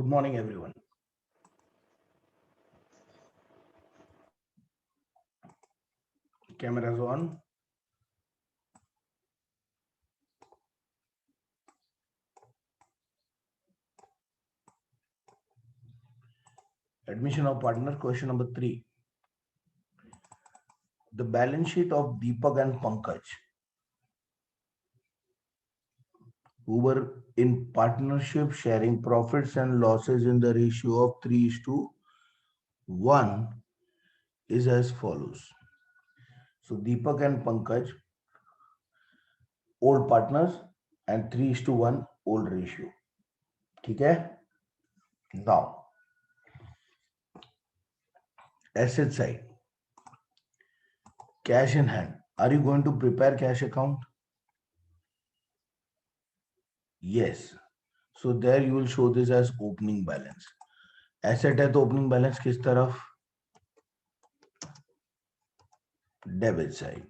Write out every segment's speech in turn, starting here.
morning, everyone. Cameras on. Admission of partner, question number 3. The balance sheet of Deepak and Pankaj, who were in partnership sharing profits and losses in the ratio of 3:1, is as follows. So Deepak and Pankaj, old partners, and 3:1 old ratio. Okay? Now, asset side. Cash in hand. Are you going to prepare cash account? Yes. So there you will show this as opening balance. Asset है तो opening balance किस तरफ? Debit side.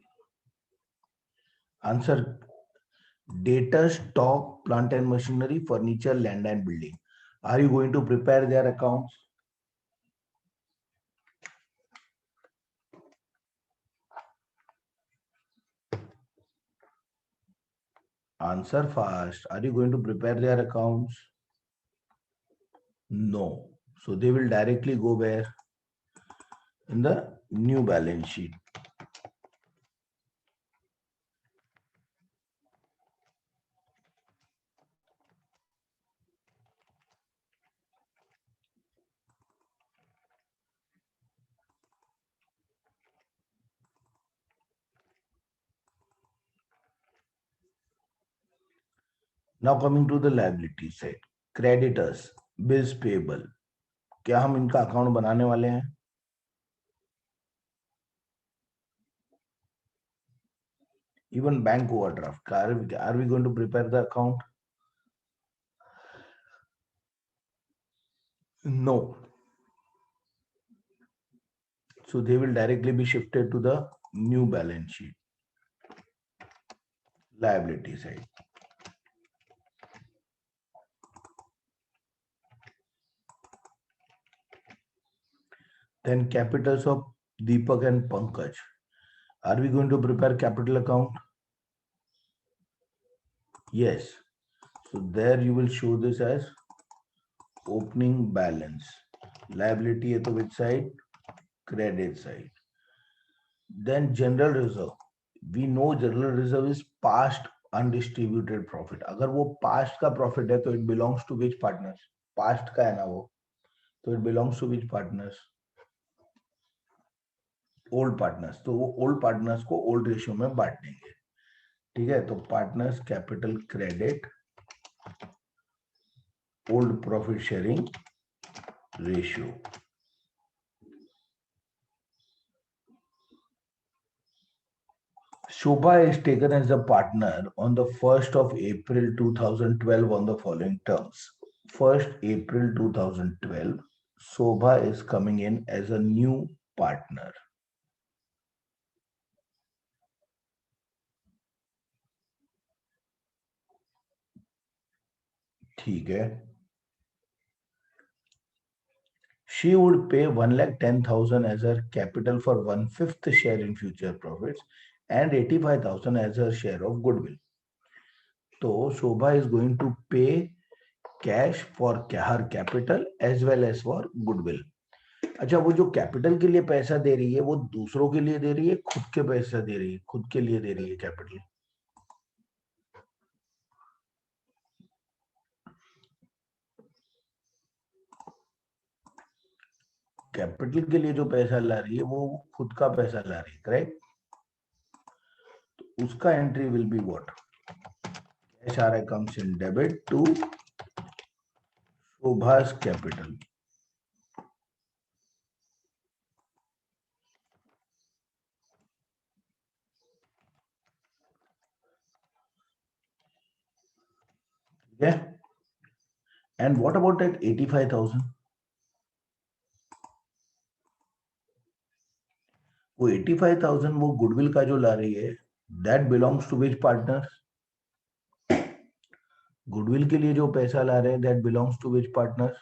Answer: data, stock, plant and machinery, furniture, land and building. Are you going to prepare their accounts? Answer fast. Are you going to prepare their accounts? No. So they will directly go where? In the new balance sheet. Now coming to the liability side. Creditors, bills payable. क्या हम इनका account बनाने वाले हैं? Even bank overdraft. Are we going to prepare the account? No. So they will directly be shifted to the new balance sheet. Liability side. Then capitals of Deepak and Pankaj. Are we going to prepare capital account? Yes. So there you will show this as opening balance. Liability at which side? Credit side. Then general reserve. We know general reserve is past undistributed profit. अगर वो past का profit है तो it belongs to which partners? Past का है ना वो, तो it belongs to which partners? Old partners. तो वो old partners को old ratio में बांट देंगे. ठीक है, तो partners capital credit old profit sharing ratio. Shobha is taken as a partner on the 1st of April 2012 on the following terms. 1st April 2012, Shobha is coming in as a new partner. ठीक है. She would pay 1,10,000 as her capital for 1/5 share in future profits and 85,000 as her share of goodwill. So Shobha is going to pay cash for her capital as well as for goodwill. अच्छा, वो जो capital के लिए पैसा दे रही है वो दूसरों के लिए दे रही है, खुद के पैसा दे रही है? खुद के लिए दे रही है कैपिटल. कैपिटल के लिए जो पैसा ला रही है वो खुद का पैसा ला रही है, करेक्ट? तो उसका entry will be what? Cash are I comes in debit to Shobha's capital. ठीक है. And what about that 85,000? वो 85,000 वो गुडविल का जो ला रही है, that belongs to which partner? Goodwill के लिए जो पैसा ला रहे हैं that belongs to which partner?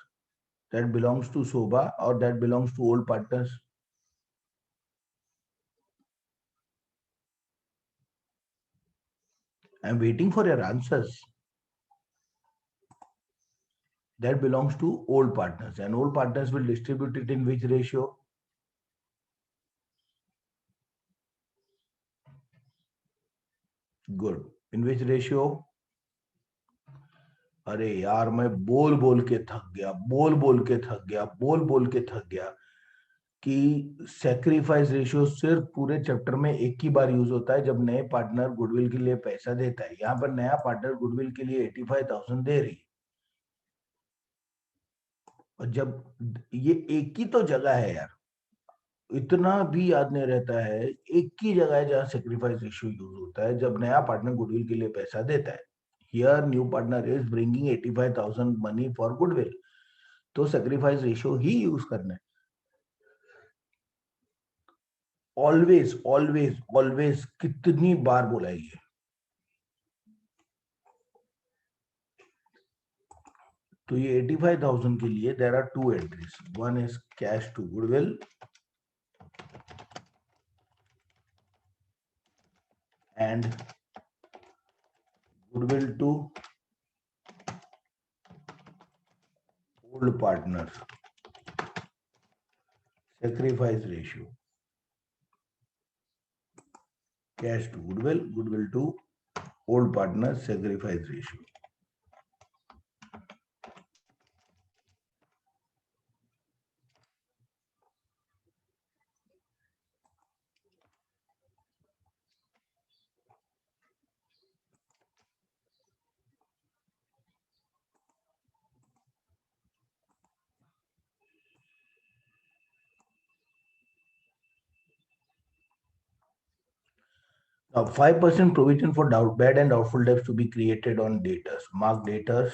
That belongs to Sobha or that belongs to old partners? I'm waiting for your answers. That belongs to old partners, and old partners will distribute it in which ratio? Good. In which ratio? अरे यार मैं बोल बोल के थक गया, बोल बोल के थक गया, बोल बोल के थक गया कि सेक्रीफाइस रेशियो सिर्फ पूरे चैप्टर में एक ही बार यूज होता है जब नए पार्टनर गुडविल के लिए पैसा देता है। यहाँ पर नया पार्टनर गुडविल के लिए 85,000 दे रही है, और जब ये एक ही तो जगह है यार, इतना भी याद नहीं रहता है, एक ही जगह है जहाँ सेक्रीफाइस रेशियो यूज होता है जब नया पार्टनर गुडविल के लिए पैसा देता है। Here new partner is bringing 85,000 money for goodwill, तो सेक्रीफाइस रेशियो ही यूज करना है। ऑलवेज ऑलवेज ऑलवेज कितनी बार बोला है ये। तो ये 85,000 के लिए there are two entries, one is cash to goodwill and goodwill to old partner, sacrifice ratio, cash to goodwill, goodwill to old partner, sacrifice ratio. Now 5% provision for bad and doubtful debts to be created on debtors. Mark debtors.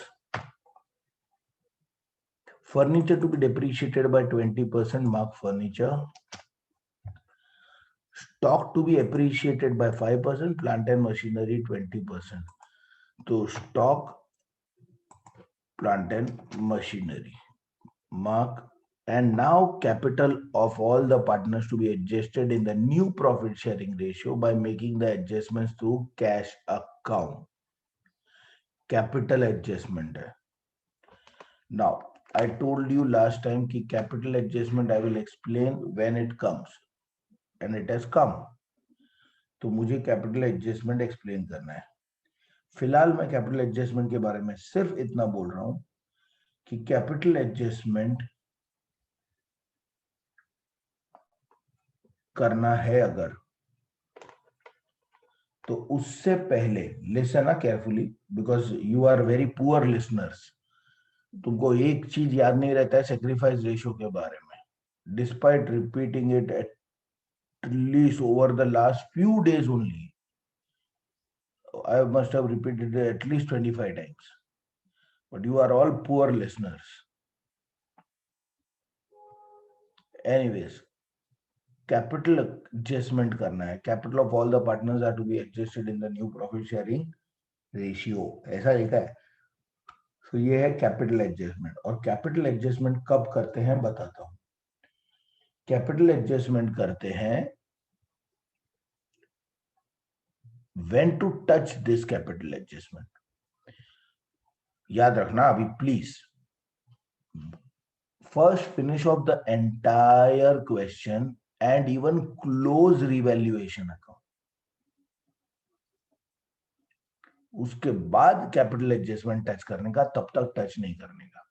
Furniture to be depreciated by 20%, mark furniture. Stock to be appreciated by 5%, plant and machinery 20%. So stock, plant and machinery, mark. And now capital of all the partners to be adjusted in the new profit sharing ratio by making the adjustments through cash account. Capital adjustment. Now, I told you last time कि capital adjustment I will explain when it comes, and it has come. तो मुझे capital adjustment explain करना है। फिलहाल मैं capital adjustment के बारे में सिर्फ इतना बोल रहा हूं कि capital adjustment करना है अगर, तो उससे पहले लिसन ना carefully, because you are very poor listeners. तुमको एक चीज याद नहीं रहता है सेक्रीफाइस रेशियो के बारे में, despite repeating it at least over the last few days only. I must have repeated it at least 25 times, but you are all poor listeners. Anyways, capital adjustment करना है, capital of all the partners are to be adjusted in the new profit sharing ratio, ऐसा लिखा है। तो ये है capital adjustment. और capital adjustment कब करते हैं बताता हूं। कैपिटल एडजस्टमेंट करते हैं when to touch this capital adjustment. याद रखना अभी please, first finish off the entire question and even close revaluation account, उसके बाद कैपिटल एडजस्टमेंट टच करने का, तब तक टच नहीं करने का।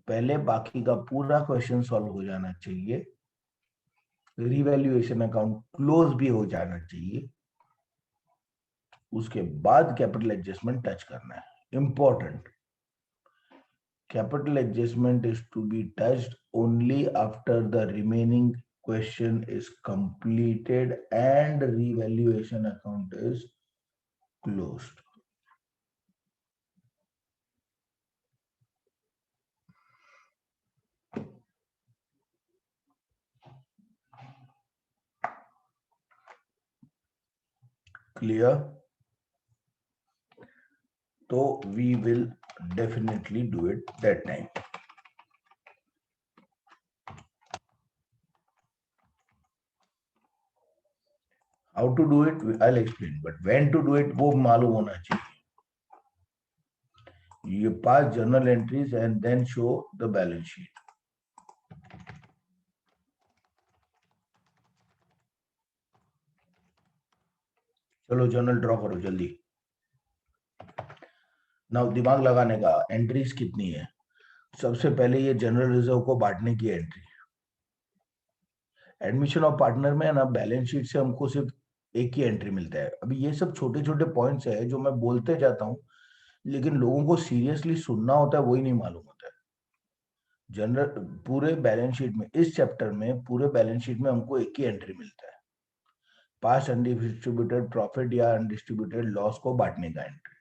पहले बाकी का पूरा क्वेश्चन सॉल्व हो जाना चाहिए, रिवैल्यूएशन अकाउंट क्लोज भी हो जाना चाहिए, उसके बाद कैपिटल एडजस्टमेंट टच करना है। Important, capital adjustment is to be touched only after the remaining question is completed and revaluation account is closed. Clear? So we will definitely do it that time. How to do it, I'll explain. But when to do it, वो मालूम होना चाहिए. You pass journal entries and then show the balance sheet. चलो journal draw करो जल्दी. Now दिमाग लगाने का, एंट्रीज कितनी है. सबसे पहले ये जनरल रिजर्व को बांटने की एंट्री. एडमिशन ऑफ पार्टनर में है ना, बैलेंस शीट से हमको सिर्फ एक ही एंट्री मिलता है. अभी ये सब छोटे छोटे पॉइंट्स है जो मैं बोलते जाता हूँ, लेकिन लोगों को सीरियसली सुनना होता है, वही नहीं मालूम होता है. जनरल पूरे बैलेंस शीट में, इस चैप्टर में पूरे बैलेंस शीट में हमको एक ही एंट्री मिलता है, पास अनडिस्ट्रीब्यूटेड प्रॉफिट या अनडिस्ट्रीब्यूटेड लॉस को बांटने का एंट्री.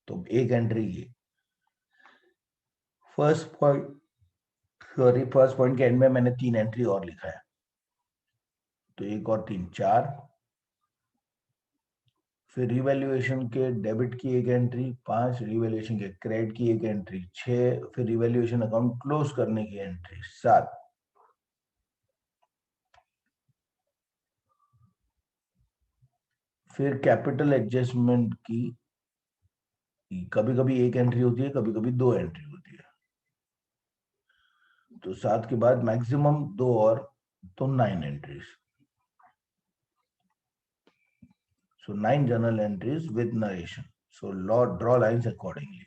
तो एक एंट्री ये first point. Sorry, first point के एंड में मैंने 3 एंट्री और लिखा है, तो 1 और 3 4. फिर रिवैल्यूएशन के डेबिट की एक एंट्री 5, रिवैल्यूएशन के क्रेडिट की एक एंट्री 6, फिर रिवैल्यूएशन अकाउंट क्लोज करने की एंट्री 7. फिर कैपिटल एडजस्टमेंट की कभी कभी एक एंट्री होती है, कभी कभी 2 एंट्री होती है. तो 7 के बाद मैक्सिमम 2 और, तो 9 entries. So 9 journal entries with narration. So draw lines accordingly.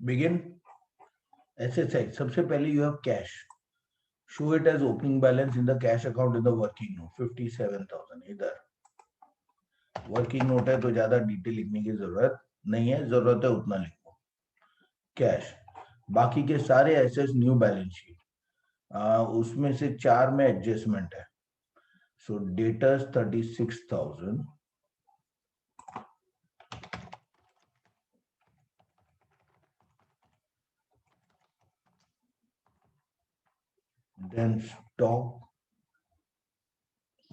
Begin SSH. सबसे पहले you have cash. Show it as opening balance in the cash account in the working note. 57,000. इधर वर्किंग नोट है तो ज्यादा detail लिखने की जरूरत नहीं है, जरूरत है उतना लिखो. कैश. बाकी के सारे एसेट्स न्यू बैलेंस शीट. उसमें से 4 में एडजस्टमेंट है. सो debtors 36,000. Then stock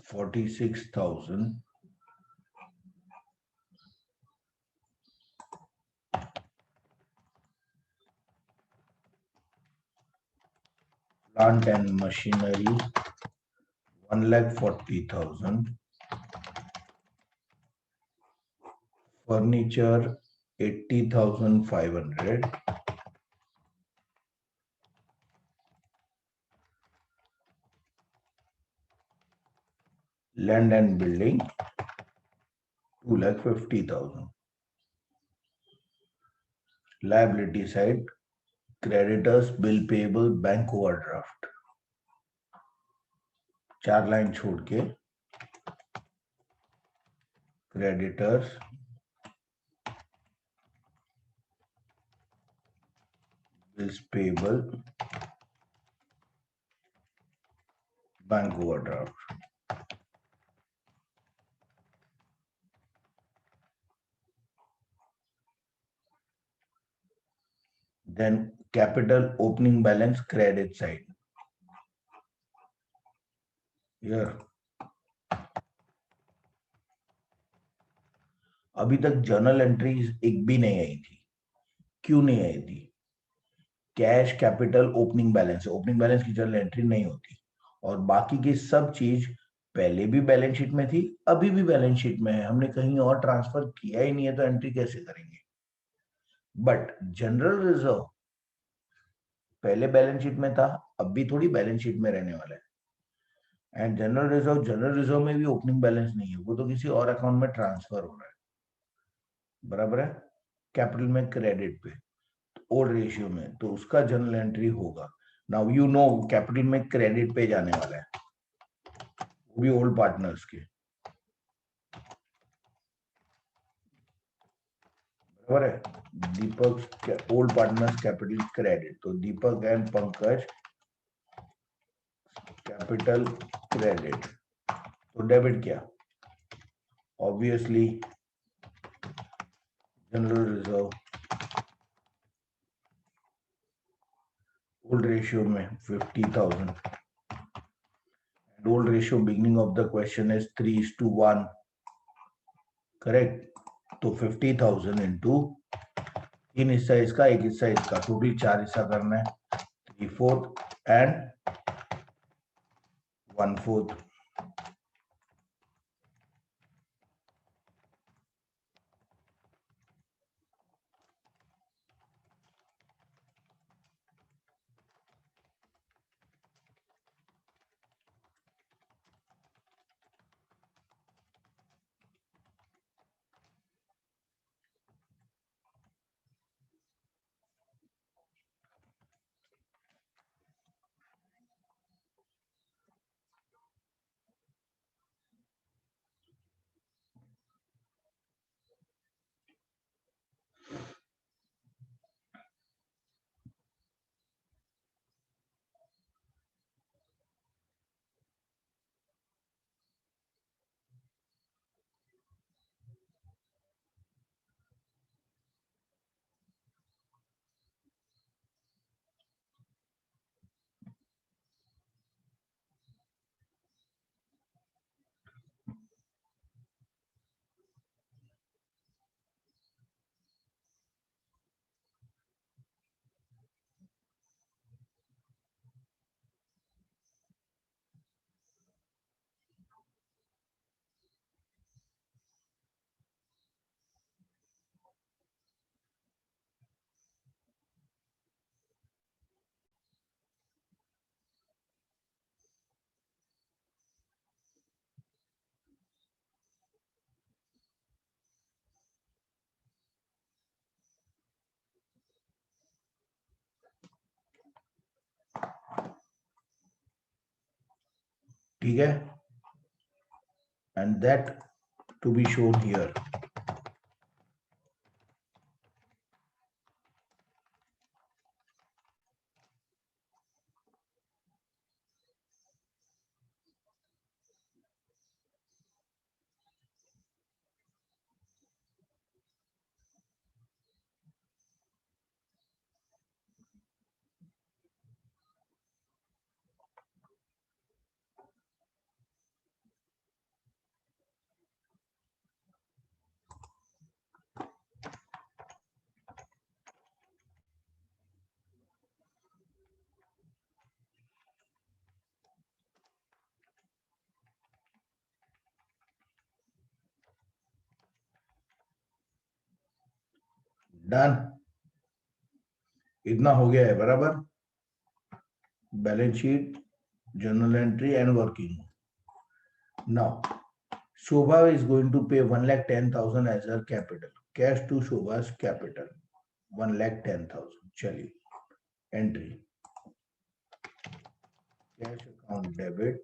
46,000. Plant and machinery 1,40,000. Furniture 80,500. Land and building 2,50,000. Liability side, creditors, bill payable, bank overdraft. 4 line छोड़ के creditors, bills payable, bank overdraft. Then capital opening balance credit side. Here. अभी तक journal entries एक भी नहीं आई थी. क्यों नहीं आई थी? Cash, capital, opening balance. Opening balance की जर्नल एंट्री नहीं होती. और बाकी की सब चीज पहले भी बैलेंस शीट में थी, अभी भी बैलेंस शीट में है. हमने कहीं और ट्रांसफर किया ही नहीं है तो एंट्री कैसे करेंगे? बट जनरल रिजर्व पहले बैलेंस शीट में था, अब भी थोड़ी बैलेंस शीट में रहने वाला है. एंड जनरल रिजर्व में भी ओपनिंग बैलेंस नहीं है, वो तो किसी और अकाउंट में ट्रांसफर हो रहा है. बराबर है. कैपिटल में क्रेडिट पे, ओल्ड रेशियो में, तो उसका जनरल एंट्री होगा. नाउ यू नो कैपिटल में क्रेडिट पे जाने वाला है, वो भी ओल्ड पार्टनर्स के. बराबर है. दीपक ओल्ड पार्टनर्स कैपिटल क्रेडिट, तो दीपक एंड पंकज कैपिटल क्रेडिट. तो डेबिट क्या? Obviously general reserve. Old ratio में 50,000. Old ratio beginning of the question is 3:1. Correct. तो 50,000 इंटू 3 हिस्सा इसका, 1 हिस्सा इसका, टोटल 4 हिस्सा करना है. 3/4 एंड 1/4. ठीक है, and that to be shown here. Done, इतना हो गया है बराबर. Balance sheet, journal entry and working. Now, Shobha is going to pay 1,10,000 as her capital. Cash to Shobha's capital. 1,10,000. चलिए, entry. Cash account debit.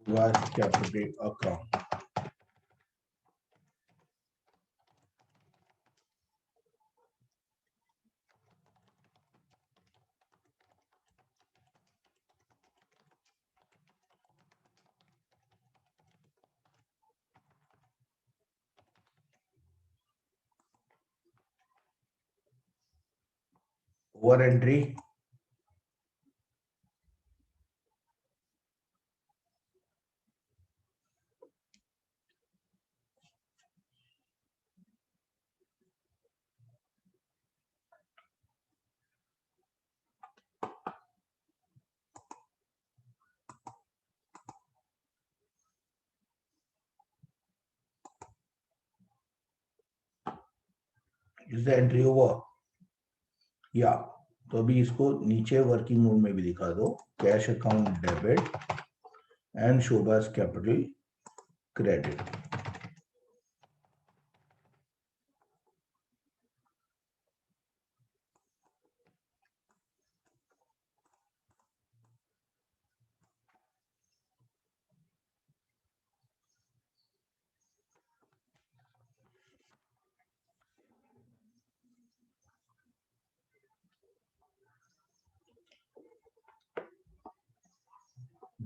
Shobha's capital account. Over entry. Is the entry over? या तो अभी इसको नीचे working mode में भी दिखा दो. Cash account debit and Shobha's capital credit.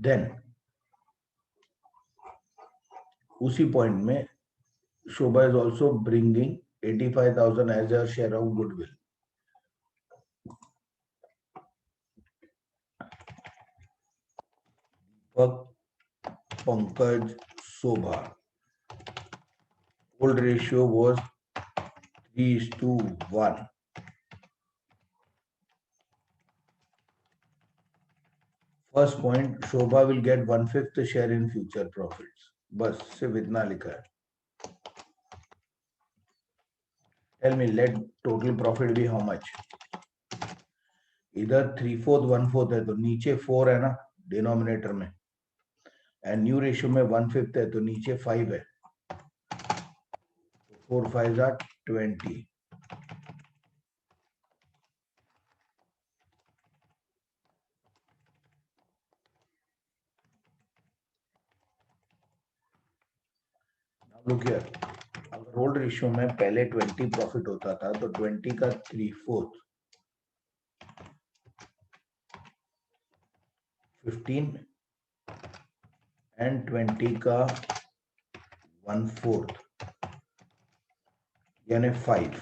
Then उसी पॉइंट में Shobha is also bringing 85,000 as her share of goodwill. Pankaj, Shobha. Old ratio was 3:1. First point, Shobha will get 1/5 share in future profits. बस सिर्फ इतना लिखा है. Tell me, let total profit be how much? इधर 3/4 1/4 है तो नीचे 4 है ना डिनोमिनेटर में, एंड न्यू रेशियो में 1/5 है तो नीचे 5 है. 4 5 are 20. Now look here. अगर ओल्ड रेशियो में पहले 20 प्रॉफिट होता था तो 20 का 3/4 15 एंड 20 का 1/4 यानी 5.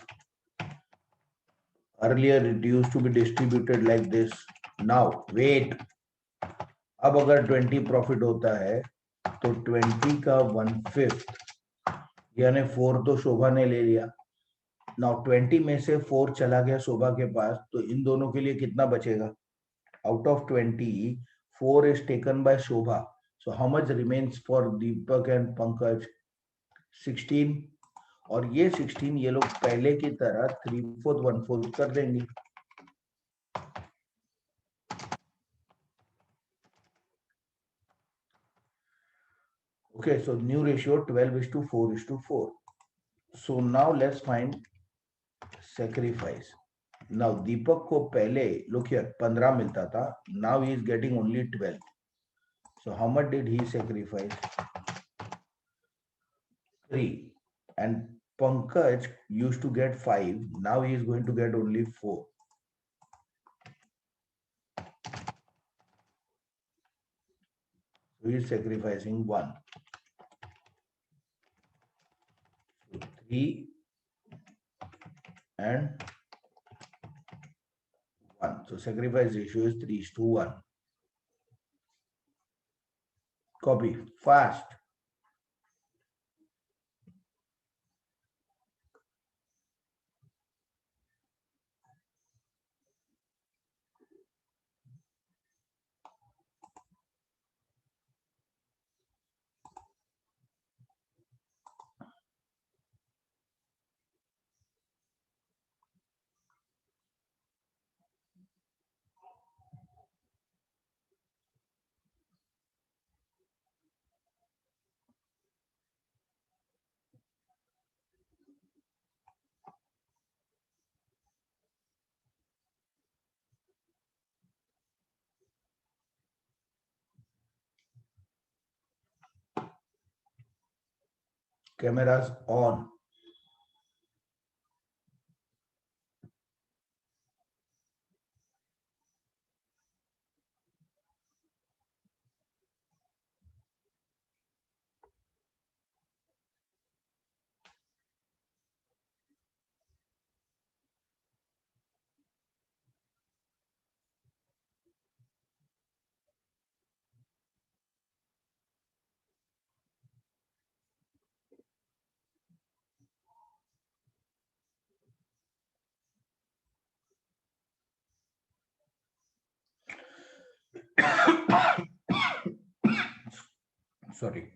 Earlier it used to be distributed like this. Now wait, अब अगर 20 प्रॉफिट होता है तो 20 का 1/5 यानी 4 तो शोभा ने ले लिया. नाउ 20 में से 4 चला गया शोभा के पास, तो इन दोनों के लिए कितना बचेगा? Out of 20, 4 is taken by Shobha. So how much remains for Deepak and Pankaj? 16. और ये 16 ये लोग पहले की तरह 3/4 1/4 कर देंगे. Okay, so new ratio 12:4:4. So now let's find sacrifice. Now Deepak को पहले look here 15 मिलता था, now he is getting only 12. So how much did he sacrifice? 3. And Pankaj used to get 5, now he is going to get only 4. So he is sacrificing 1. So 3 and 1. So sacrifice ratio is 3:1. Copy fast. Cameras on. Sorry.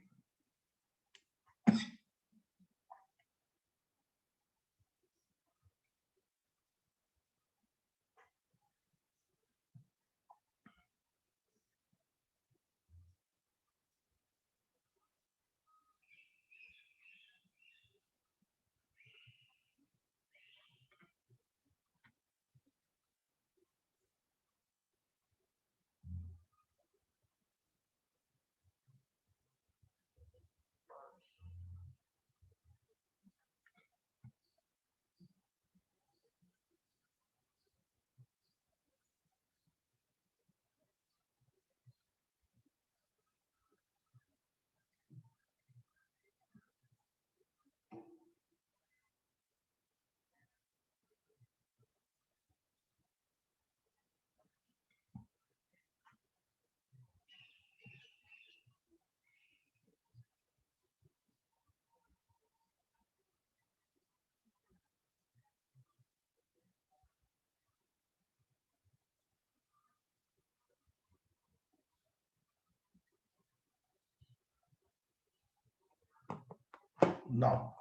Now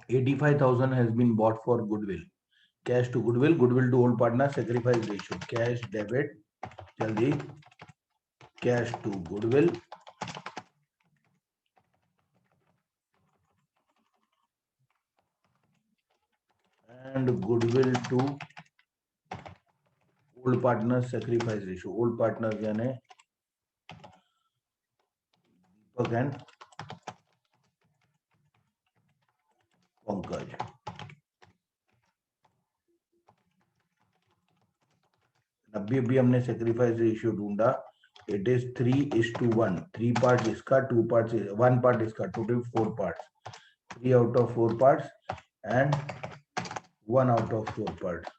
85,000 has been bought for goodwill. Cash to goodwill, goodwill to old partner, sacrifice ratio. Cash debit, jaldi. Cash to goodwill. And goodwill to old partner, sacrifice ratio. Old partners यानी Deepak and Pankaj. अभी हमने sacrifice ratio ढूंढा. It is 3:1. 3 parts इसका, 2 parts, 1 part इसका. Total 4 parts. 3 out of 4 parts and 1 out of 4 parts.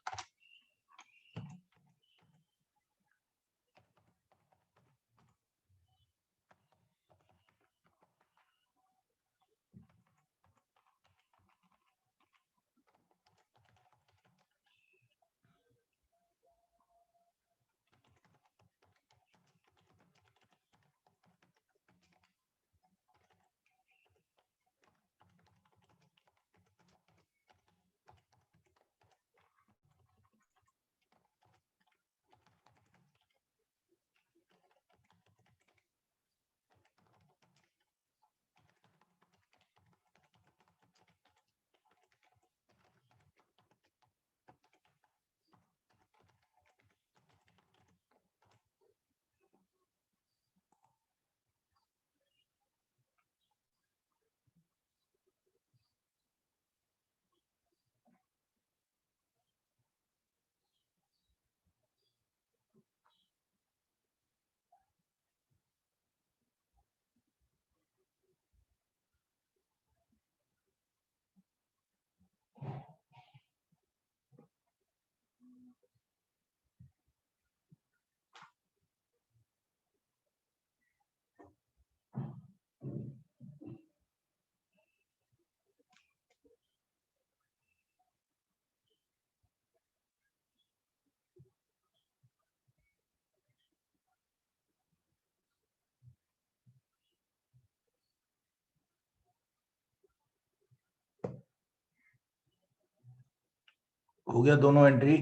हो गया दोनों entry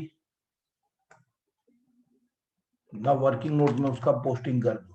ना, वर्किंग नोट में उसका पोस्टिंग कर दो।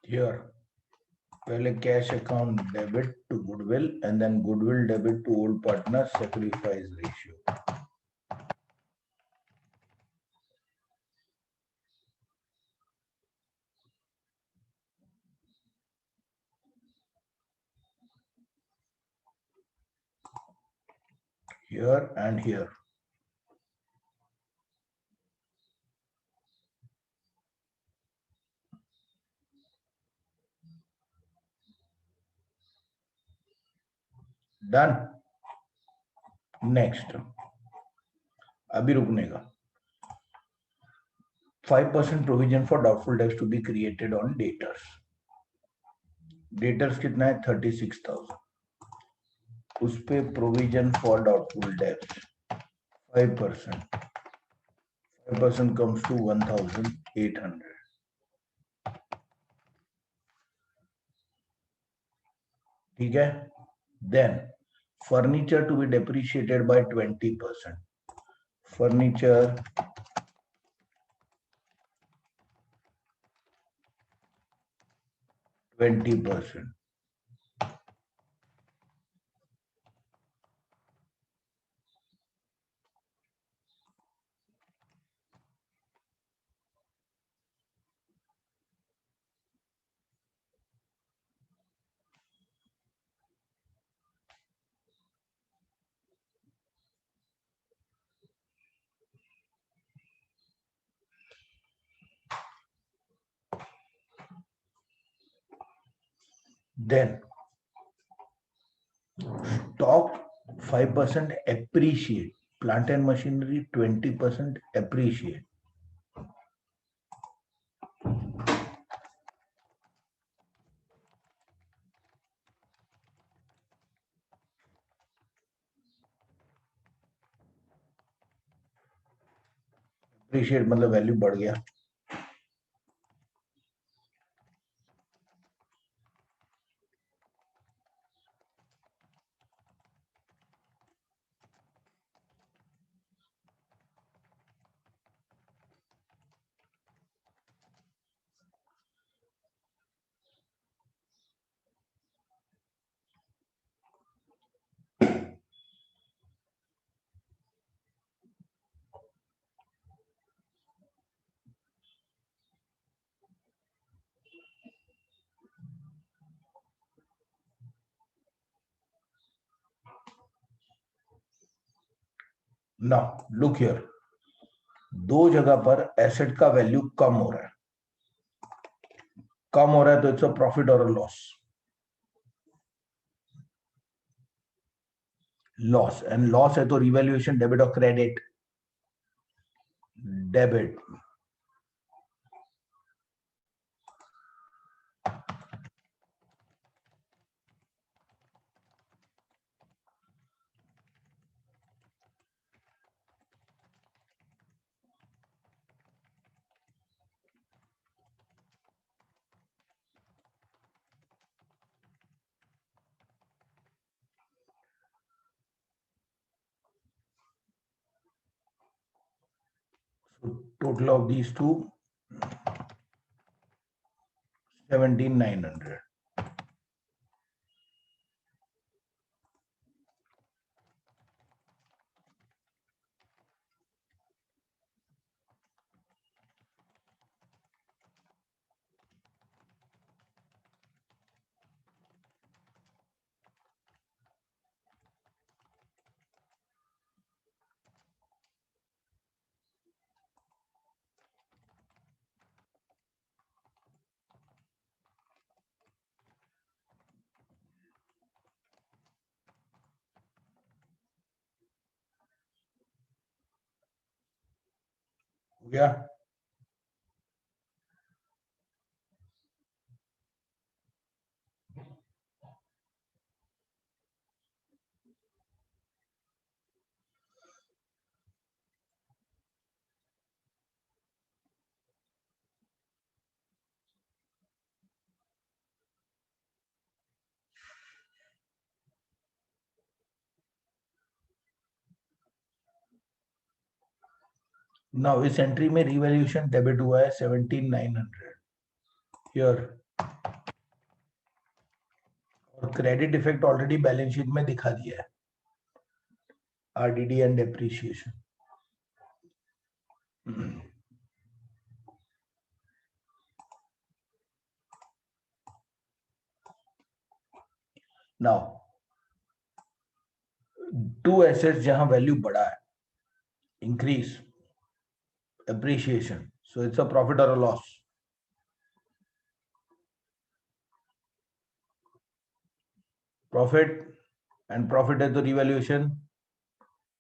हियर पहले cash account debit to goodwill and then goodwill debit to old partner sacrifice ratio. Here and here. Done. Next. अभी रुकने का 5% provision for doubtful debts to be created on debtors. Debtors कितना है 36,000, उस पे provision for doubtful debts 5%, 5% comes to 1,800। ठीक है, then furniture to be depreciated by 20%, furniture 20%। Then stock 5% appreciate, plant and machinery 20% appreciate। appreciate मतलब value बढ़ गया। Now look here, दो जगह पर एसेट का वैल्यू कम हो रहा है, कम हो रहा है तो इट्स अ प्रॉफिट और a loss. Loss, and loss है तो रिवैल्यूएशन डेबिट और credit, debit. So total of these two 17,900। हो गया। नाउ इस एंट्री में रिवैल्यूएशन डेबिट हुआ है 17,900 हियर, और credit effect already balance sheet में दिखा दिया है, RDD and depreciation. Now two assets जहां वैल्यू बढ़ा है, increase, appreciation, so it's a profit or a loss, profit, and profit है तो रिवैल्यूएशन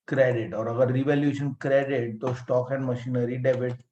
क्रेडिट, और अगर रिवैल्यूएशन क्रेडिट तो stock and machinery debit.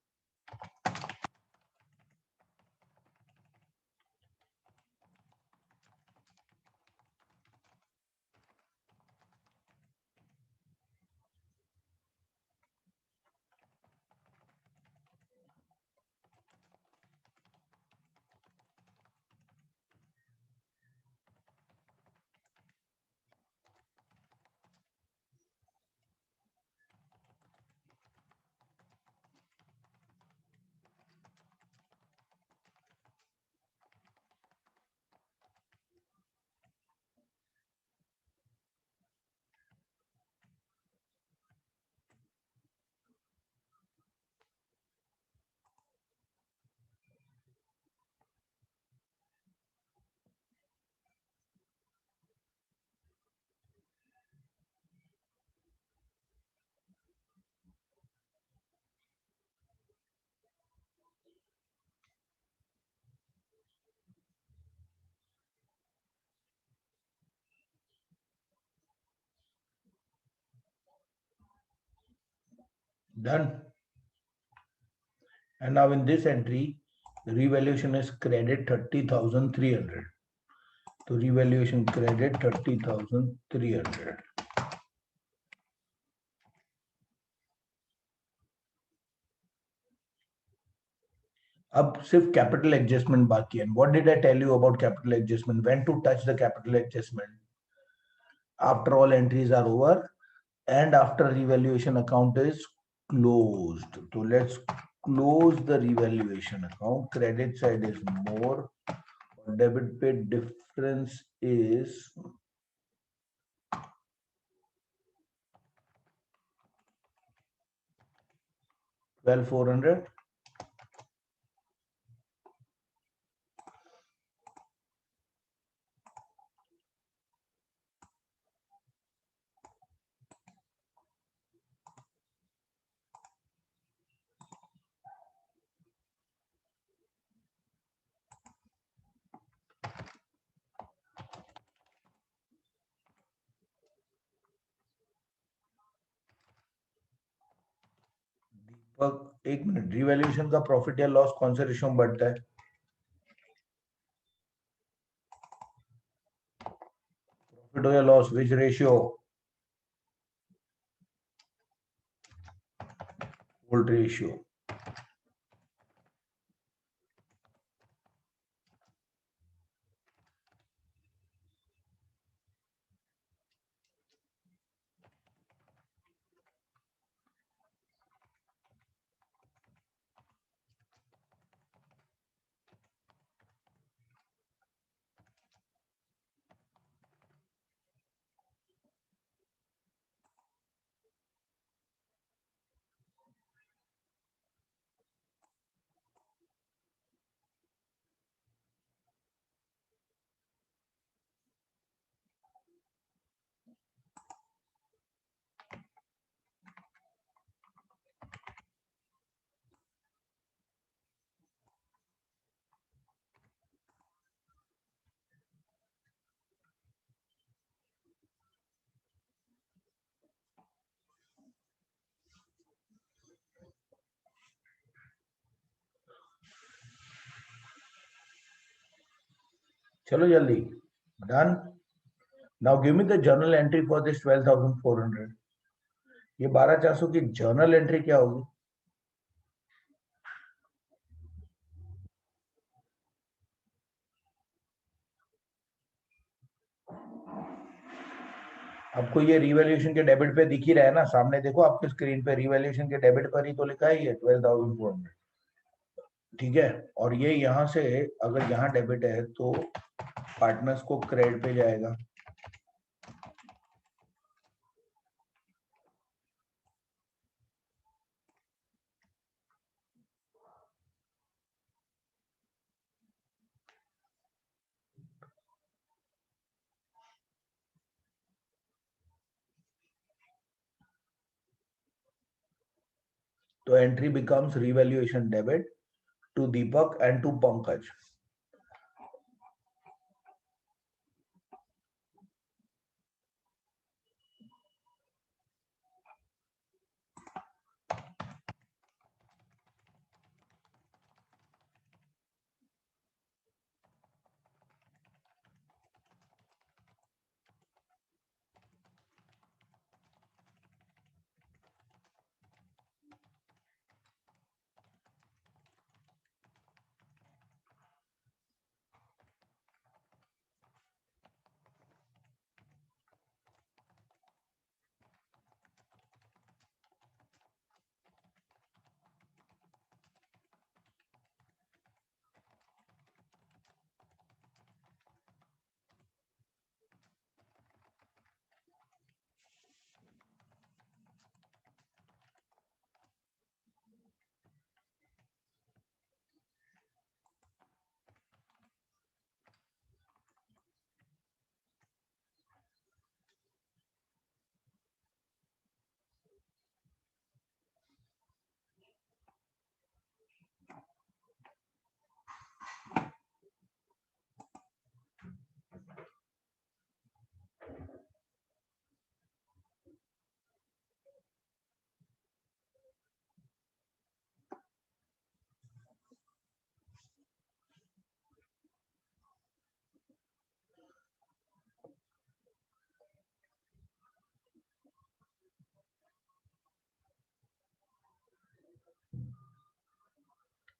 Done. And now in this entry, the revaluation is credit 30,300. So revaluation credit 30,300. अब सिर्फ capital adjustment बाकी है. What did I tell you about capital adjustment? When to touch the capital adjustment? After all entries are over and after revaluation account is closed. So let's close the revaluation account. Credit side is more. Debit paid difference is 12,400. दीपक एक minute, revaluation का profit या loss कौन से ratio में बढ़ता है? Profit हो या लॉस, विच रेशियो? Old ratio. चलो जल्दी. Done. Now give me the journal entry for this 12,400. ये 12,400 की जर्नल एंट्री क्या होगी? आपको ये रिवैल्यूएशन के डेबिट पे दिख ही रहा है ना, सामने देखो आपके स्क्रीन पे, रिवैल्यूएशन के डेबिट पर ही तो लिखा ही है 12,400। ठीक है, और ये यहाँ से अगर यहाँ डेबिट है तो पार्टनर्स को क्रेडिट पे जाएगा। तो entry becomes revaluation debit to Deepak and to Pankaj.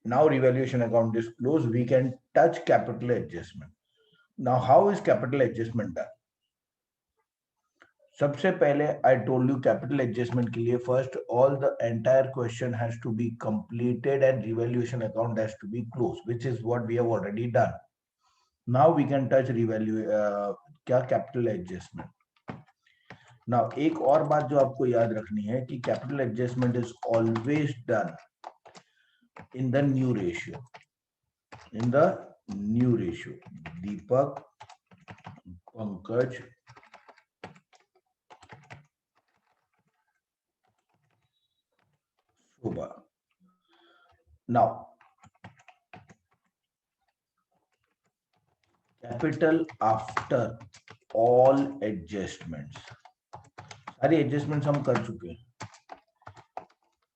Now revaluation account is closed. We can touch capital adjustment. Now, how is capital adjustment done? सबसे पहले I told you capital adjustment के लिए first all the entire question has to be completed and revaluation account has to be close, which is what we have already done. Now we can touch revalue क्या capital adjustment. Now एक और बात जो आपको याद रखनी है कि capital adjustment is always done in the new ratio. In the new ratio, Deepak, Pankaj, Shobha. Now, capital after all adjustments. सारी एडजस्टमेंट्स हम कर चुके हैं.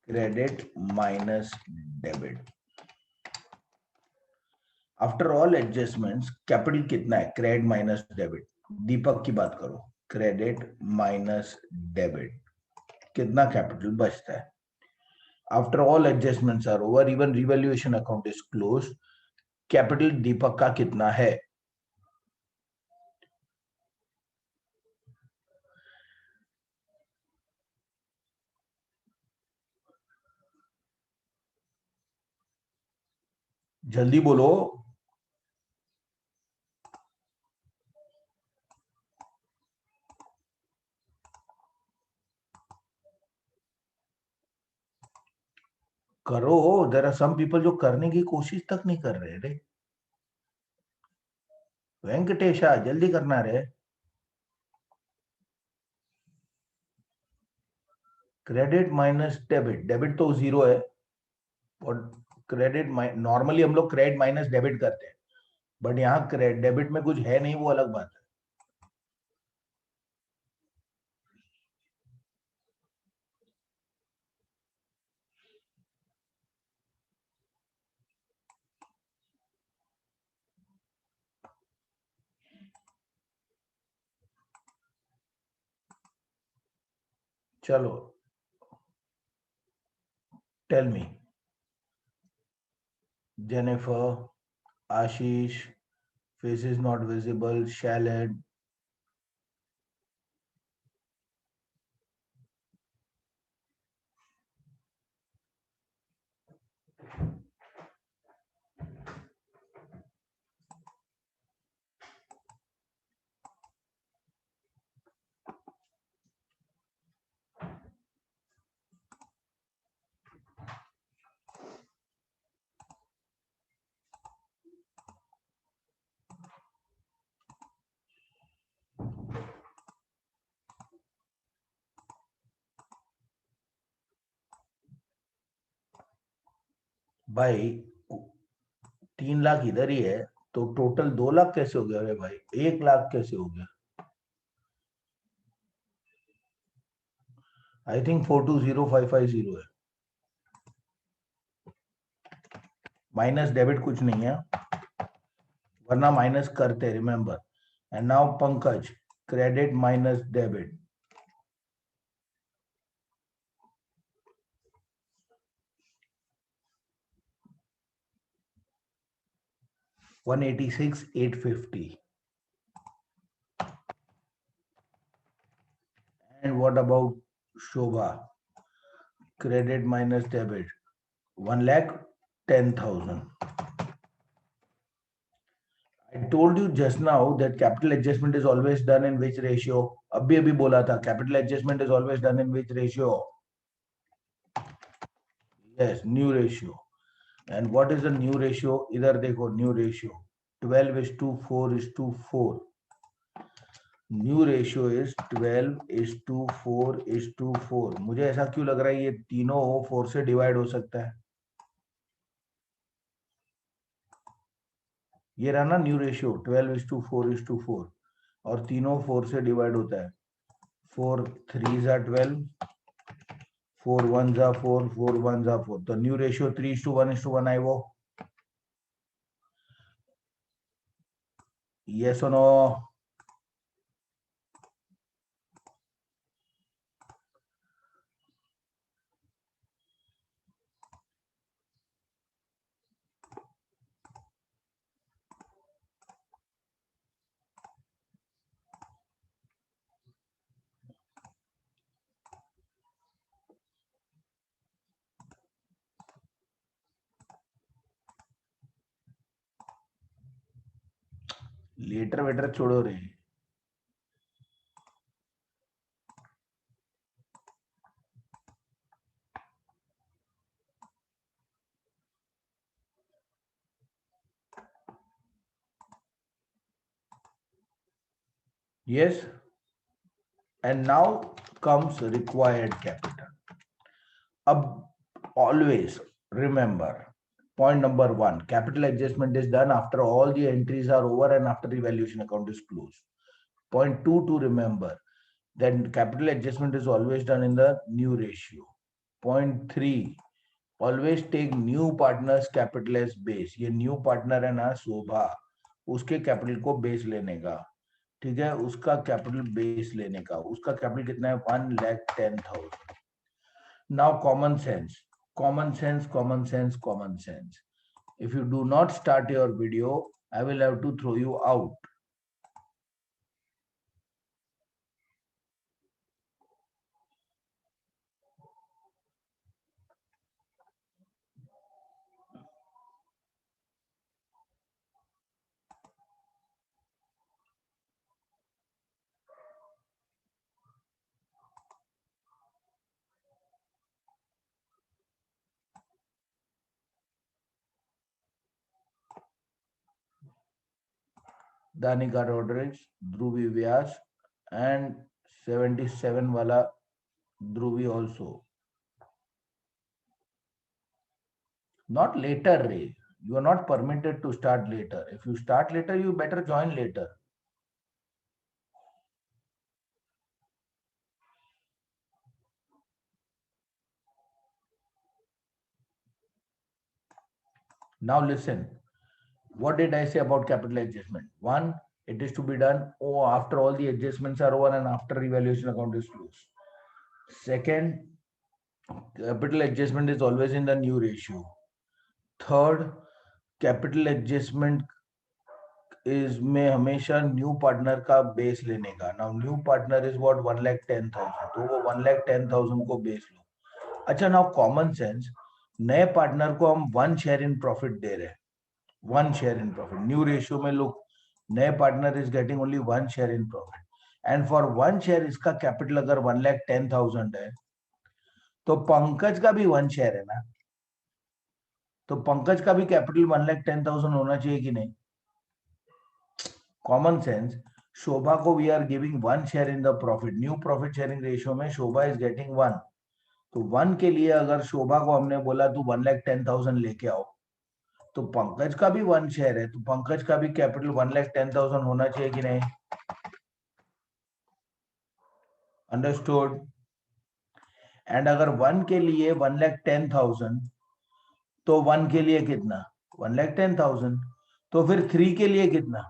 Credit minus debit. After all adjustments capital कितना है? Credit minus debit. दीपक की बात करो, क्रेडिट माइनस डेबिट, कितना कैपिटल बचता है? After all adjustments are over, even revaluation account is close. Capital Deepak का कितना है? जल्दी बोलो. करो. देयर आर सम पीपल जो करने की कोशिश तक नहीं कर रहे रे. वेंकटेशा जल्दी करना रे. क्रेडिट माइनस डेबिट, डेबिट तो जीरो है. और क्रेडिट नॉर्मली हम लोग क्रेडिट माइनस डेबिट करते हैं, बट यहाँ क्रेडिट डेबिट में कुछ है नहीं, वो अलग बात है. चलो, tell me. Jennifer, Ashish, face is not visible, Shalad. भाई 3 लाख इधर ही है, तो टोटल 2 लाख कैसे हो गया? अरे भाई 1 लाख कैसे हो गया? आई थिंक 420550 है। माइनस डेबिट कुछ नहीं है, वरना माइनस करते, remember. And now Pankaj, credit minus debit, 186,850. And what about Shobha? Credit minus debit, 1,10,000. I told you just now that capital adjustment is always done in which ratio? अभी बोला था capital adjustment is always done in which ratio? Yes, new ratio. And what is the new ratio? इधर देखो new ratio, 12:4:4. New ratio is 12:4:4. मुझे ऐसा क्यों लग रहा है ये तीनों 4 से डिवाइड हो सकता है? ये रहा ना न्यू रेशियो 12:4:4, और तीनों 4 से डिवाइड होता है। 4 3 जा 12, 4 1 जा 4, 4 1 जा 4, तो न्यू रेशियो 3:1:1 आई वो। यस और नो? लेटर वेटर छोड़ो रे। Yes, and now comes required capital. अब always remember, point number 1, capital adjustment is done after all the entries are over and after the valuation account is closed. Point 2, to remember that capital adjustment is always done in the new ratio. Point 3, always take new partners capital as base. ये new partner है ना शोभा, उसके capital को base लेने का, ठीक है, उसका कैपिटल बेस लेने का, उसका कैपिटल कितना है? 1,10,000. Now common sense, common sense, common sense, common sense. If you do not start your video, I will have to throw you out. Danika Rodriguez, Dhruvi Vyas, and 77 wala Dhruvi also. Not later, Ray. You are not permitted to start later. If you start later, you better join later. Now listen. What did I say about capital adjustment? 1, it is to be done after all the adjustments are over and after revaluation account is closed. Second, capital adjustment is always in the new ratio. Third, capital adjustment is में हमेशा new partner का base लेने का. Now new partner is what? 1,10,000, तो वो 1,10,000 को base लो. अच्छा, now common sense, नए पार्टनर को हम 1 शेयर इन प्रॉफिट दे रहे हैं. 1 share in profit new ratio में. लोग, नए partner is getting only 1 share in profit, and for 1 share इसका कैपिटल अगर 1,10,000 है, तो पंकज का भी 1 शेयर है ना, तो पंकज का भी कैपिटल 1,10,000 होना चाहिए कि नहीं? Common sense. शोभा को we are giving 1 share in the profit. New profit sharing ratio में शोभा इज गेटिंग 1, तो 1 के लिए अगर शोभा को हमने बोला तू 1,10,000 लेके आओ, तो पंकज का भी 1 शेयर है, तो पंकज का भी कैपिटल 1,10,000 होना चाहिए कि नहीं? अंडरस्टूड? एंड अगर 1 के लिए 1,10,000, तो 1 के लिए कितना? 1,10,000। तो फिर 3 के लिए कितना?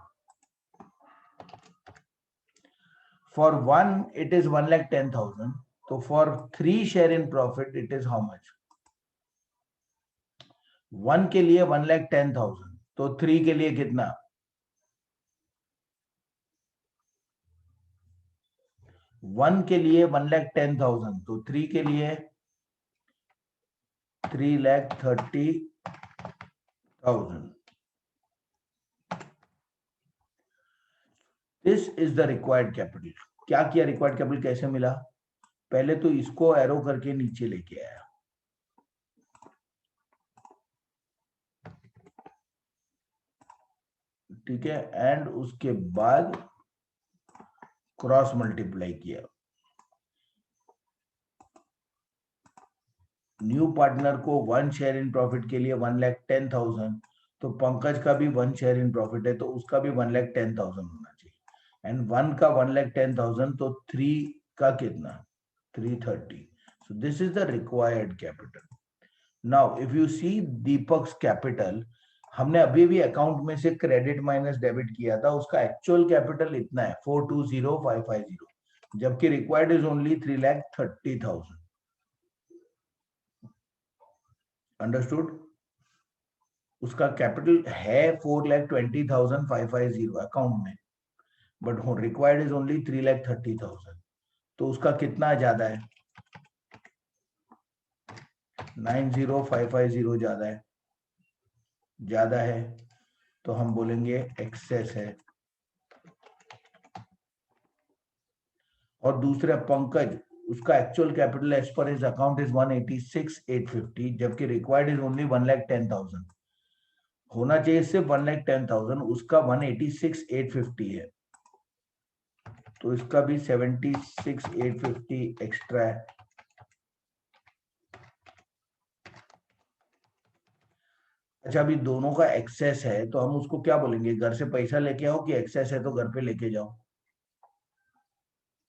For 1 it is 1,10,000. So for 3 share in profit it is how much? 1 के लिए 1,10,000, तो 3 के लिए कितना? 1 के लिए 1,10,000, तो 3 के लिए 3,30,000. This is the required capital. क्या किया? रिक्वायर्ड कैपिटल कैसे मिला? पहले तो इसको एरो करके नीचे लेके आया, ठीक है, एंड उसके बाद क्रॉस मल्टीप्लाई किया. न्यू पार्टनर को 1 शेयर इन प्रॉफिट के लिए 1,10,000, तो पंकज का भी 1 शेयर इन प्रॉफिट है, तो उसका भी 1,10,000 होना चाहिए. एंड 1 का 1,10,000, तो 3 का कितना? 330. So this is the required capital. Now if you see Deepak's capital, हमने अभी भी अकाउंट में से क्रेडिट माइनस डेबिट किया था, उसका एक्चुअल कैपिटल इतना है 420,550, जबकि रिक्वायर्ड इज ओनली 3,30,000. अंडरस्टूड? उसका कैपिटल है 4,20,550 अकाउंट में, बट रिक्वायर्ड इज ओनली 3,30,000. तो उसका कितना ज्यादा है? 90,550 ज्यादा है, तो हम बोलेंगे एक्सेस है. और दूसरा पंकज, उसका actual capital as per his account is 186,850, जबकि रिक्वायर्ड इज ओनली 1,10,000. होना चाहिए सिर्फ 1,10,000, उसका 186,850 है, तो इसका भी 76,850 एक्स्ट्रा है. अच्छा, अभी दोनों का एक्सेस है, तो हम उसको क्या बोलेंगे? घर से पैसा लेके आओ, कि एक्सेस है तो घर पे लेके जाओ?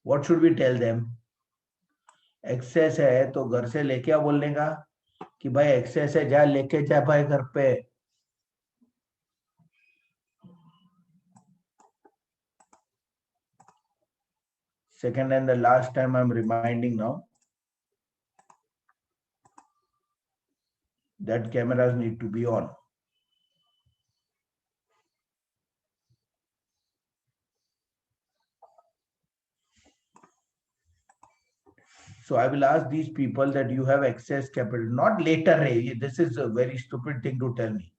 What should we tell them? Excess है तो घर से लेके आओ बोलने का, कि भाई एक्सेस है, जा लेके जा भाई घर पे? Second and the last time I'm reminding now that cameras need to be on. So I will ask these people that you have excess capital, not later. Hey, this is a very stupid thing to tell me.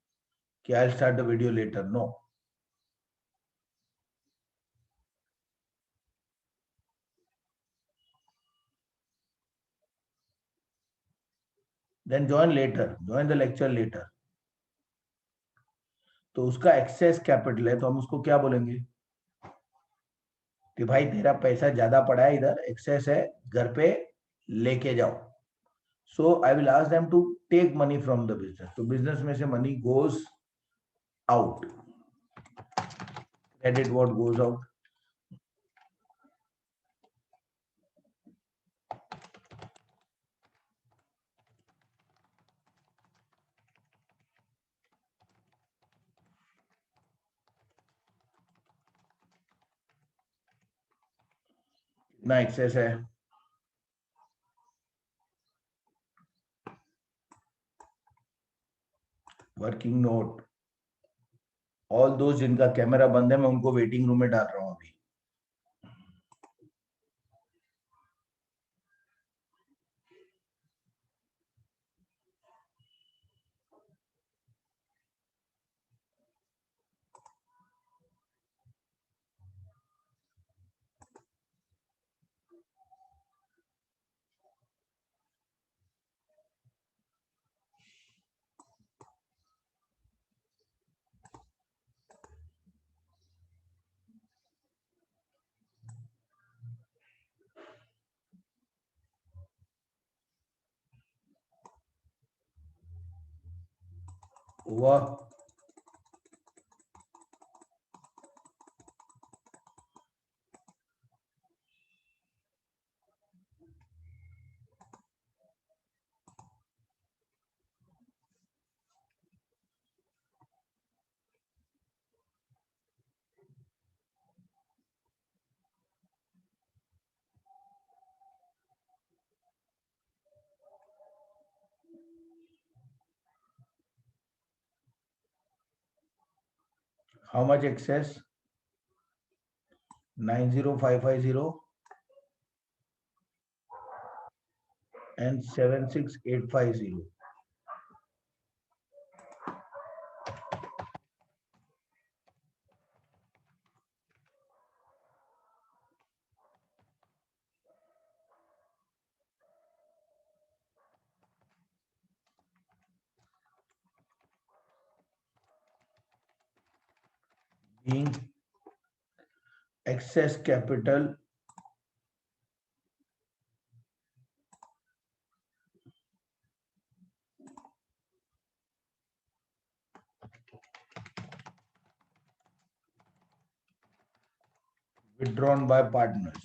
Okay, I'll start the video later. No. Then join later. Join the lecture later. तो उसका access capital है, तो हम उसको क्या बोलेंगे? कि भाई तेरा पैसा ज्यादा पड़ा है, इधर एक्सेस है, घर पे लेके जाओ. So I will ask them to take money from the business. तो बिजनेस में से money goes out. Credit what goes out? कितना एक्सेस है? Working note. ऑल दोस्त जिनका कैमरा बंद है, मैं उनको वेटिंग रूम में डाल रहा हूँ अभी. वाह, how much excess? 90550 and 76850. Being excess capital withdrawn by partners.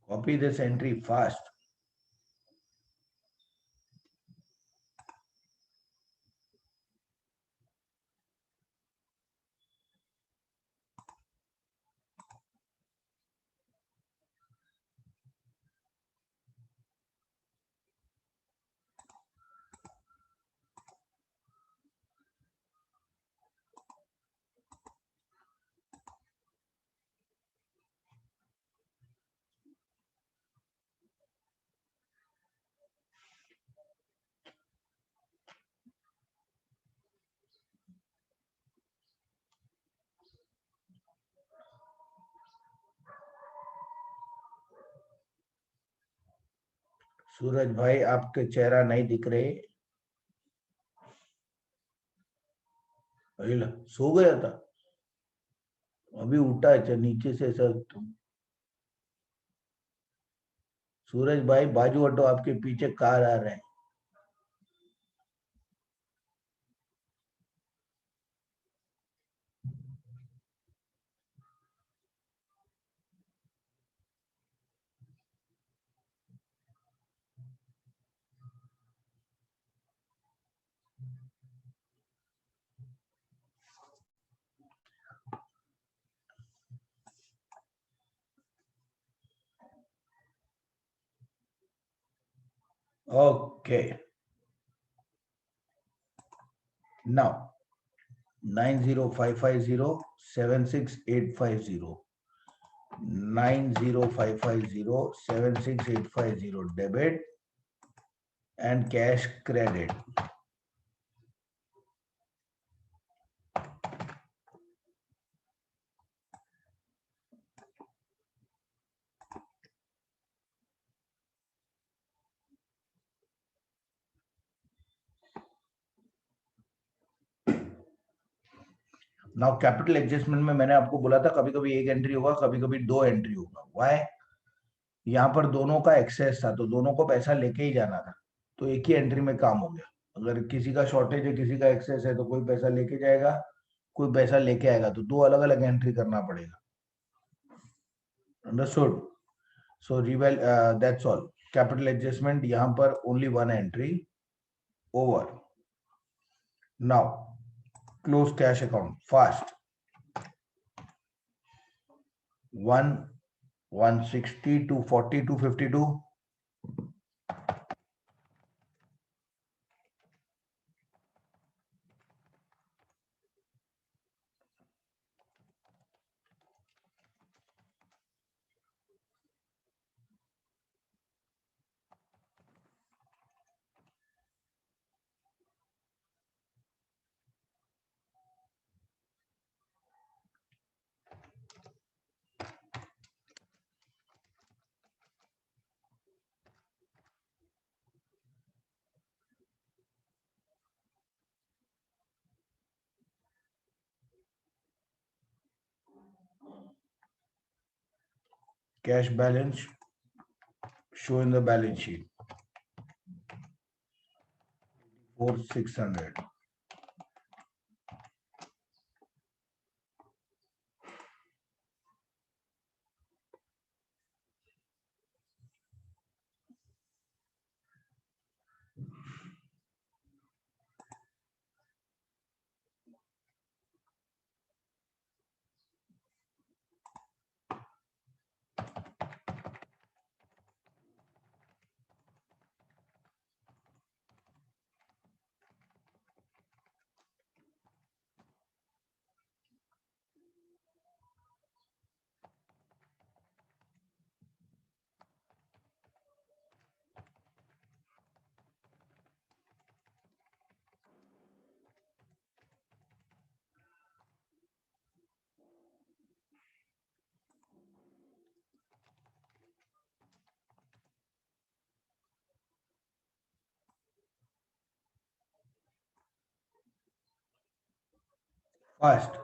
Copy this entry fast. सूरज भाई आपके चेहरा नहीं दिख रहे। अरे ला, सो गया था, अभी उठा है नीचे से सर तुम। सूरज भाई बाजू हटो, आपके पीछे कार आ रहे हैं। Okay, now 9055076850, 9055076850 debit and cash credit. Now capital adjustment में मैंने आपको बोला था कभी कभी एक एंट्री होगा, कभी कभी दो एंट्री होगा। वाई? यहाँ पर दोनों का एक्सेस था तो दोनों को पैसा लेके ही जाना था, तो एक ही एंट्री में काम हो गया। अगर किसी का शॉर्टेज है, किसी का एक्सेस है, तो कोई पैसा लेके जाएगा, कोई पैसा लेके आएगा, तो दो अलग अलग एंट्री करना पड़ेगा। Understood? So रिवेल, that's all. Capital adjustment यहाँ पर only one entry, over. Now close cash account fast. 1 160 240 252। Cash balance show in the balance sheet 4,600. Fast.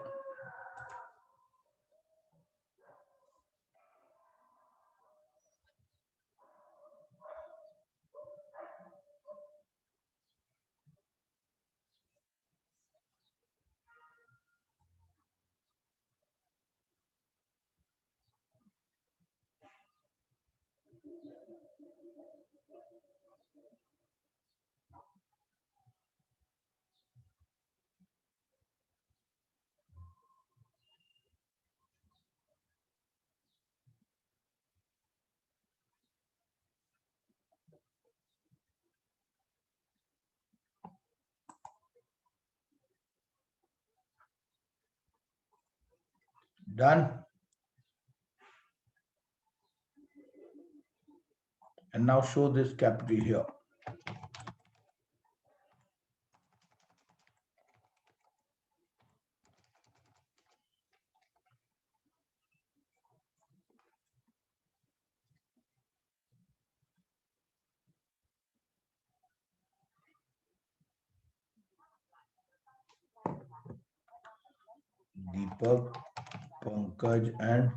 Done. And now show this capital here. Deepak, Pankaj, and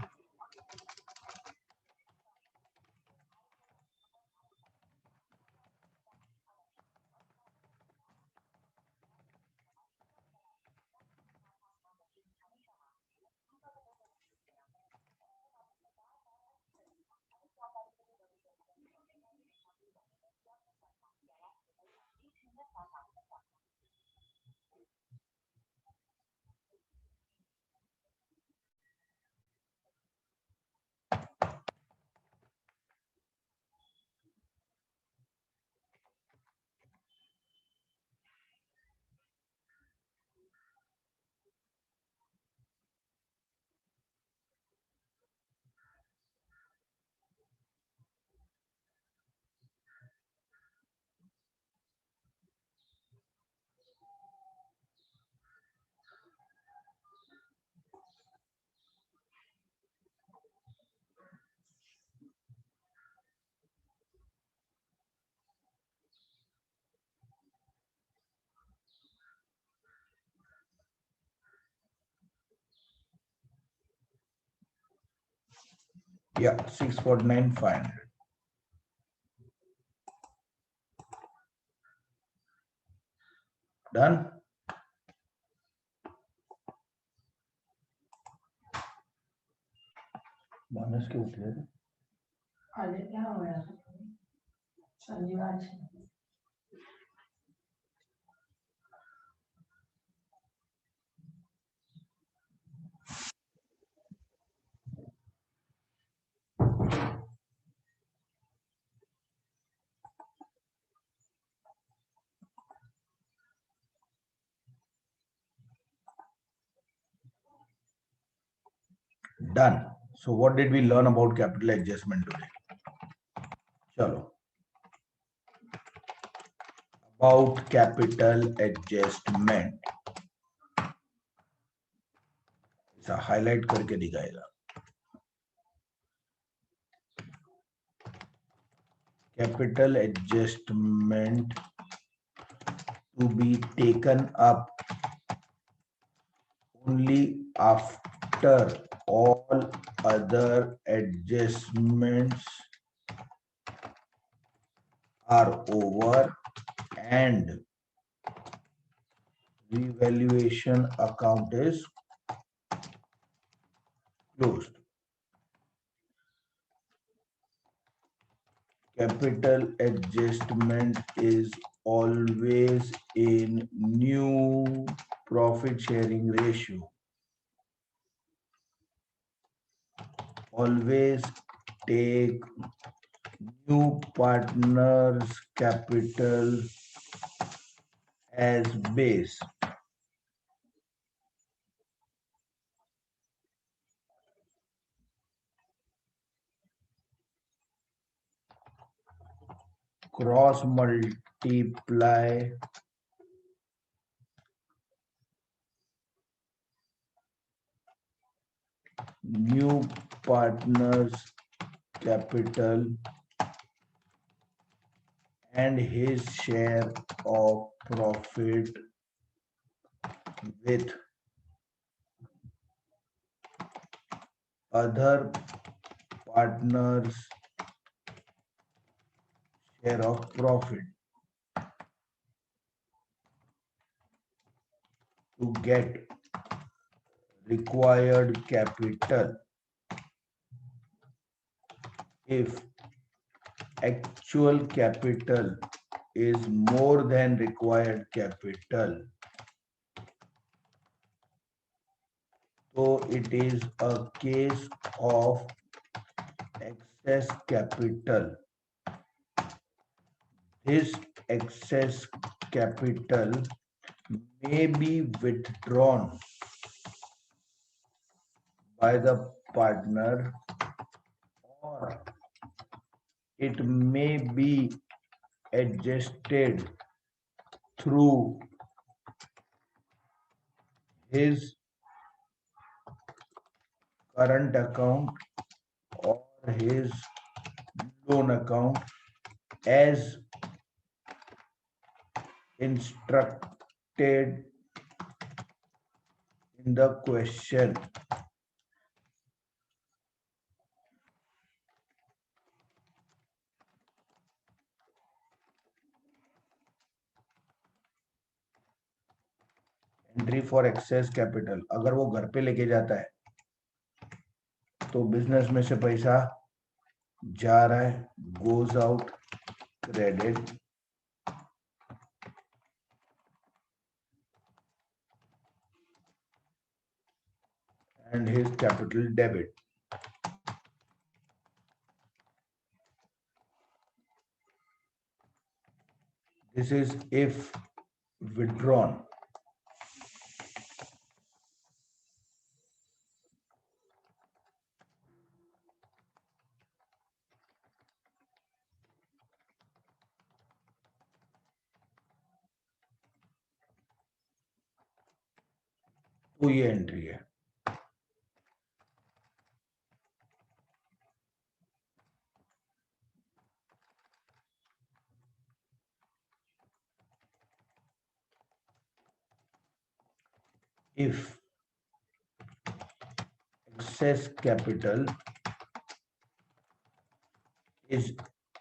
yeah, 649,500. Done. मानस के उठ गए अरे क्या हो गया शनिवार Done. So what did we learn about capital adjustment today? Chalo. About capital adjustment. ऐसा highlight करके दिखाएगा. Capital adjustment to be taken up only after all other adjustments are over and revaluation account is closed. Capital adjustment is always in new profit sharing ratio. Always take new partners' capital as base. Cross multiply new partners capital and his share of profit with other partners share of profit to get required capital. If actual capital is more than required capital, so it is a case of excess capital. This excess capital may be withdrawn by the partner or it may be adjusted through his current account or his loan account as instructed in the question. Entry for excess capital, अगर वो घर पे लेके जाता है तो business में से पैसा जा रहा है, goes out credit, and his capital debit. This is if withdrawn. तो ये एंट्री है. If excess capital is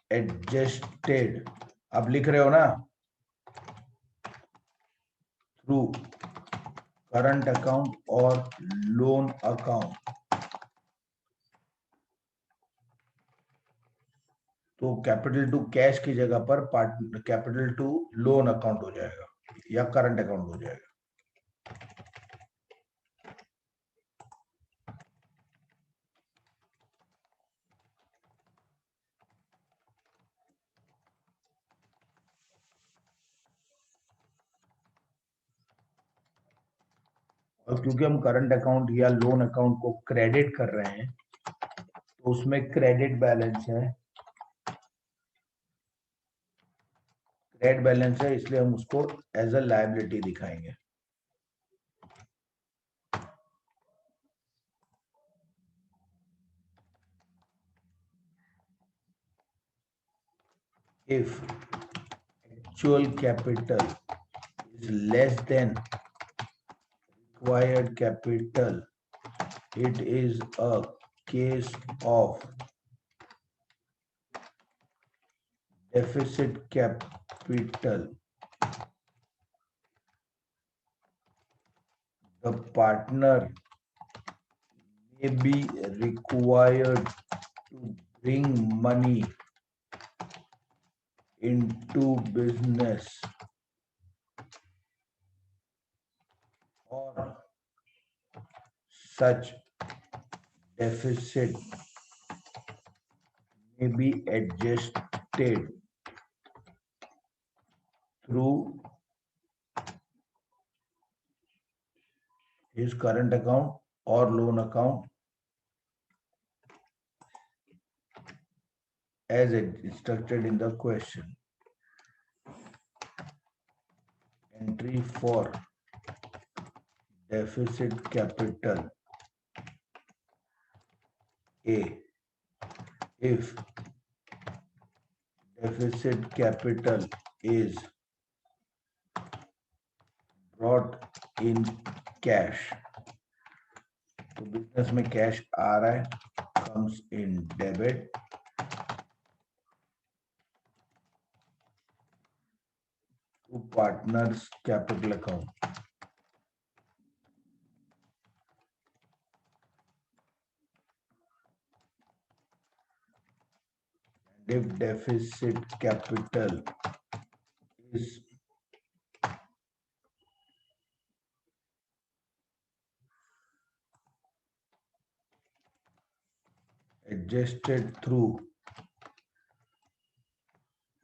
adjusted, आप लिख रहे हो ना, through current account और loan account, तो कैपिटल टू कैश की जगह पर कैपिटल टू लोन अकाउंट हो जाएगा या करंट अकाउंट हो जाएगा. और क्योंकि हम करंट अकाउंट या लोन अकाउंट को क्रेडिट कर रहे हैं तो उसमें क्रेडिट बैलेंस है, क्रेडिट बैलेंस है, इसलिए हम उसको एज अ लायबिलिटी दिखाएंगे. If actual capital is less than required capital, it is a case of deficit capital, the partner may be required to bring money into business or such deficit may be adjusted through his current account or loan account as instructed in the question. Entry for deficit capital A. If deficit capital is brought in cash, तो business में cash आ रहा है, comes in debit, to partners capital account. And if deficit capital is adjusted through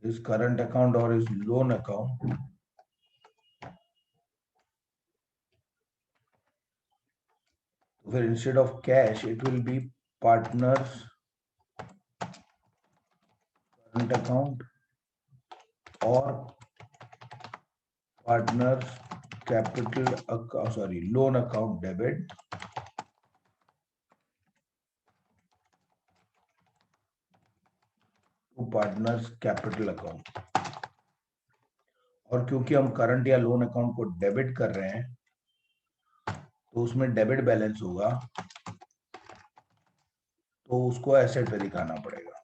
his current account or his loan account, where instead of cash it will be partners current account or partners capital account, loan account debit, to partners capital account. और क्योंकि हम current या loan account को debit कर रहे हैं तो उसमें डेबिट बैलेंस होगा, तो उसको एसेट पे दिखाना पड़ेगा.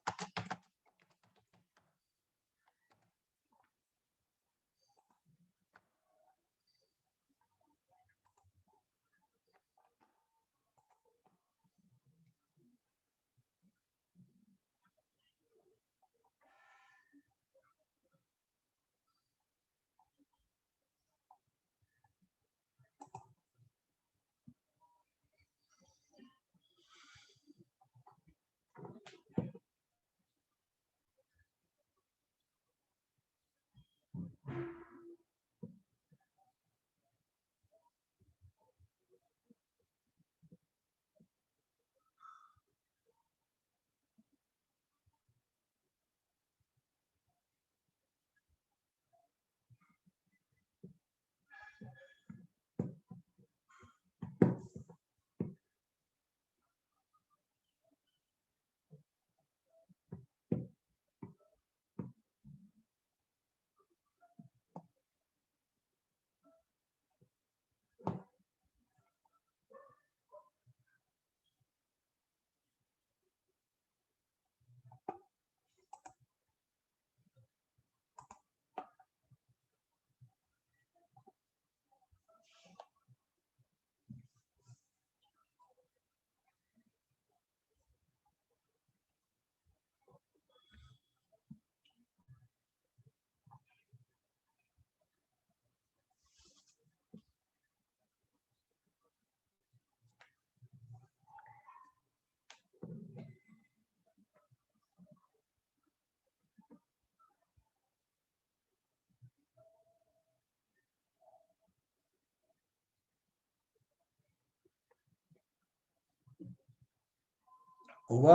हुआ?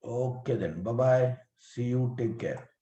Okay then, bye bye, see you, take care.